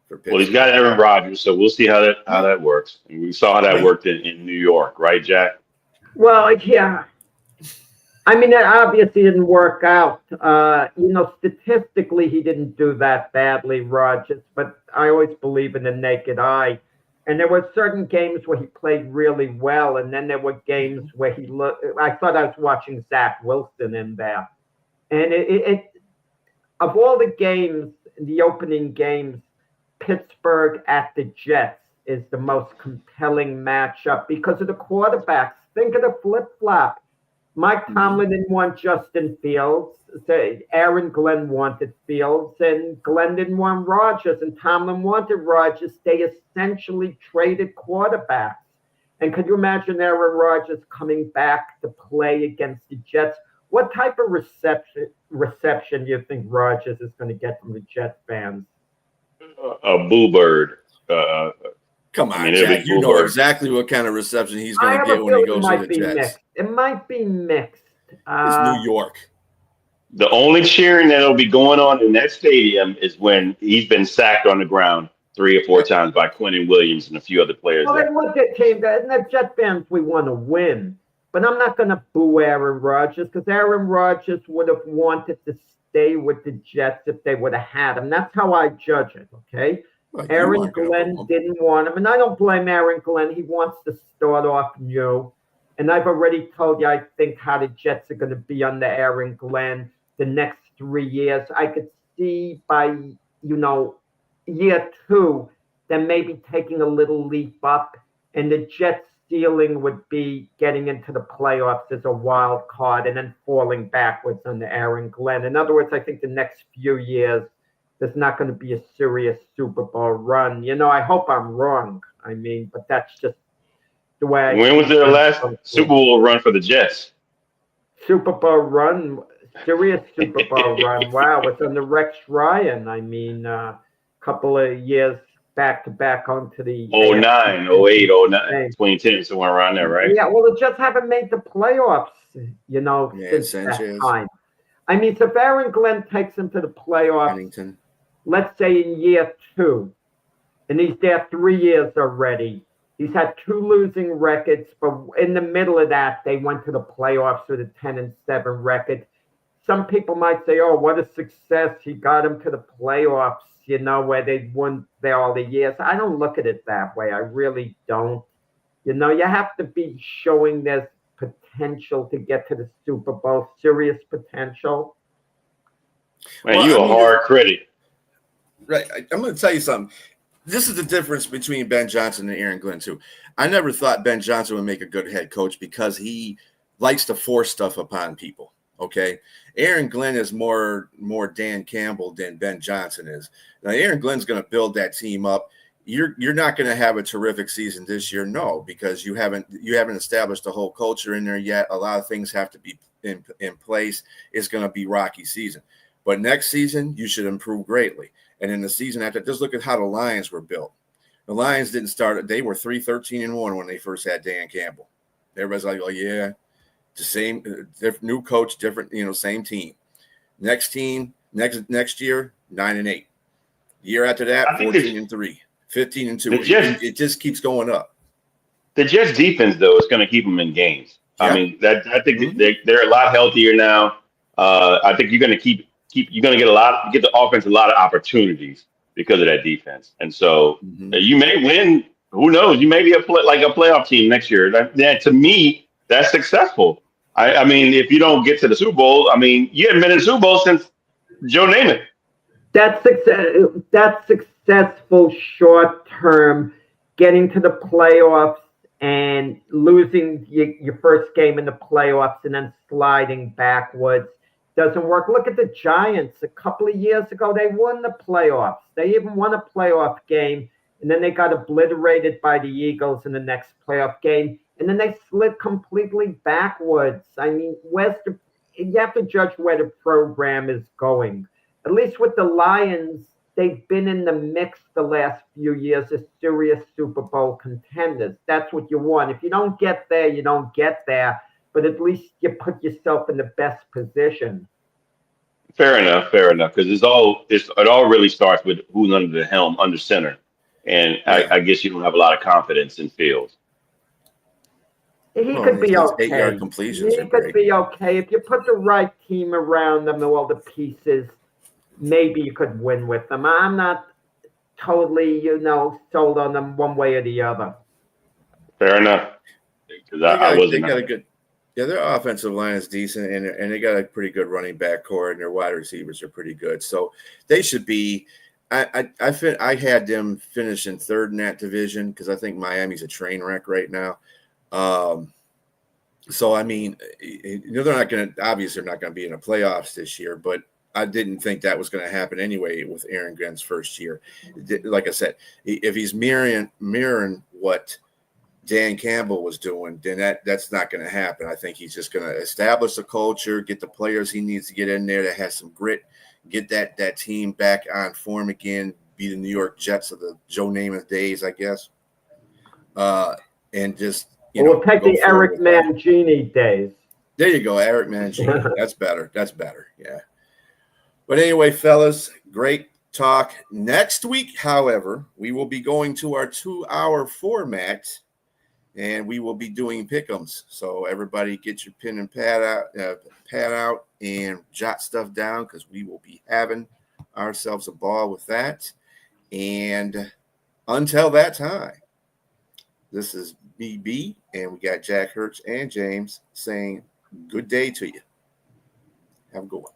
Well, he's got Aaron Rodgers, so we'll see how that works. And we saw how that worked in New York, right, Jack? Well, yeah. I mean, it obviously didn't work out. You know, statistically, he didn't do that badly, Rodgers. But I always believe in the naked eye. And there were certain games where he played really well, and then there were games where he looked. I thought I was watching Zach Wilson in there. And it of all the games, the opening games, Pittsburgh at the Jets is the most compelling matchup because of the quarterbacks. Think of the flip-flop. Mike Tomlin didn't want Justin Fields. Aaron Glenn wanted Fields, and Glenn didn't want Rodgers, and Tomlin wanted Rodgers. They essentially traded quarterbacks. And could you imagine Aaron Rodgers coming back to play against the Jets? What type of reception do you think Rodgers is going to get from the Jets fans? A boo bird. Come on, Jack. You know exactly what kind of reception he's going to get when he goes to the Jets. Mixed. It might be mixed. It's New York. The only cheering that'll be going on in that stadium is when he's been sacked on the ground 3 or 4 times by Quentin Williams and a few other players. Well, they look at teams, and the Jet fans, we want to win. But I'm not going to boo Aaron Rodgers because Aaron Rodgers would have wanted to stay with the Jets if they would have had him. That's how I judge it, okay? Well, Aaron Glenn didn't want him, and I don't blame Aaron Glenn. He wants to start off new. And I've already told you I think how the Jets are going to be under Aaron Glenn the next 3 years. I could see by, year 2, them maybe taking a little leap up, and the Jets' ceiling would be getting into the playoffs as a wild card and then falling backwards under Aaron Glenn. In other words, I think the next few years, there's not going to be a serious Super Bowl run. I hope I'm wrong. I mean, but that's just the way. When was their last Super Bowl run for the Jets? Super Bowl run, serious Super Bowl run. Wow, it's under Rex Ryan. I mean, couple of years back to back onto the 09, 08, 09, 2010, somewhere around there, right? Yeah, well, they just haven't made the playoffs, since Sanchez. that time. I mean, if Aaron Glenn takes them to the playoffs, Pennington. let's say in year 2, and he's there 3 years already. He's had 2 losing records, but in the middle of that, they went to the playoffs with a 10-7 record. Some people might say, "Oh, what a success! He got them to the playoffs." Where they won there all the years. I don't look at it that way. I really don't. You have to be showing there's potential to get to the Super Bowl, serious potential. Man, you're a hard critic. Right. I'm going to tell you something. This is the difference between Ben Johnson and Aaron Glenn, too. I never thought Ben Johnson would make a good head coach because he likes to force stuff upon people. Okay. Aaron Glenn is more Dan Campbell than Ben Johnson is. Now, Aaron Glenn's going to build that team up. You're not going to have a terrific season this year, no, because you haven't established the whole culture in there yet. A lot of things have to be in place. It's going to be rocky season. But next season, you should improve greatly. And in the season after, just look at how the Lions were built. The Lions didn't start. They were 3-13-1 when they first had Dan Campbell. Everybody's like, "Oh yeah, the same, new coach, different, same team." Next year, 9-8. Year after that, 14-3, 15-2. It just keeps going up. The Jets defense, though, is going to keep them in games. Yeah. I mean, I think they're a lot healthier now. I think you're going to you're going to get the offense a lot of opportunities because of that defense. And so you may win. Who knows? You may be a playoff team next year. That to me, that's successful. I mean, if you don't get to the Super Bowl, I mean, you haven't been in the Super Bowl since Joe Namath. That's successful short term, getting to the playoffs and losing your first game in the playoffs and then sliding backwards. Doesn't work. Look at the Giants. A couple of years ago, they won the playoffs. They even won a playoff game, and then they got obliterated by the Eagles in the next playoff game, and then they slid completely backwards. I mean, you have to judge where the program is going. At least with the Lions, they've been in the mix the last few years as serious Super Bowl contenders. That's what you want. If you don't get there, you don't get there. But at least you put yourself in the best position. Fair enough. Because it all really starts with who's under the helm, under center, and I guess you don't have a lot of confidence in Fields. He could be okay. 8-yard completions. He could be okay if you put the right team around them and all the pieces. Maybe you could win with them. I'm not totally, sold on them one way or the other. Fair enough. Because I wasn't. They got a good. Yeah, their offensive line is decent, and they got a pretty good running back core, and their wide receivers are pretty good. So they should be. I had them finishing third in that division because I think Miami's a train wreck right now. So I mean, they're not going to. Obviously, they're not going to be in the playoffs this year, but I didn't think that was going to happen anyway with Aaron Glenn's first year. Like I said, if he's mirroring what Dan Campbell was doing, then that's not going to happen. I think he's just going to establish a culture, get the players he needs to get in there that has some grit, get that team back on form again, be the New York Jets of the Joe Namath days, I guess. And just we'll take the Eric Mangini days. There you go, Eric Mangini. That's better. Yeah. But anyway, fellas, great talk. Next week, however, we will be going to our 2-hour format. And we will be doing pick'ems. So everybody get your pen and pad out and jot stuff down because we will be having ourselves a ball with that. And until that time, this is BB, and we got Jack Hertz and James saying good day to you. Have a good one.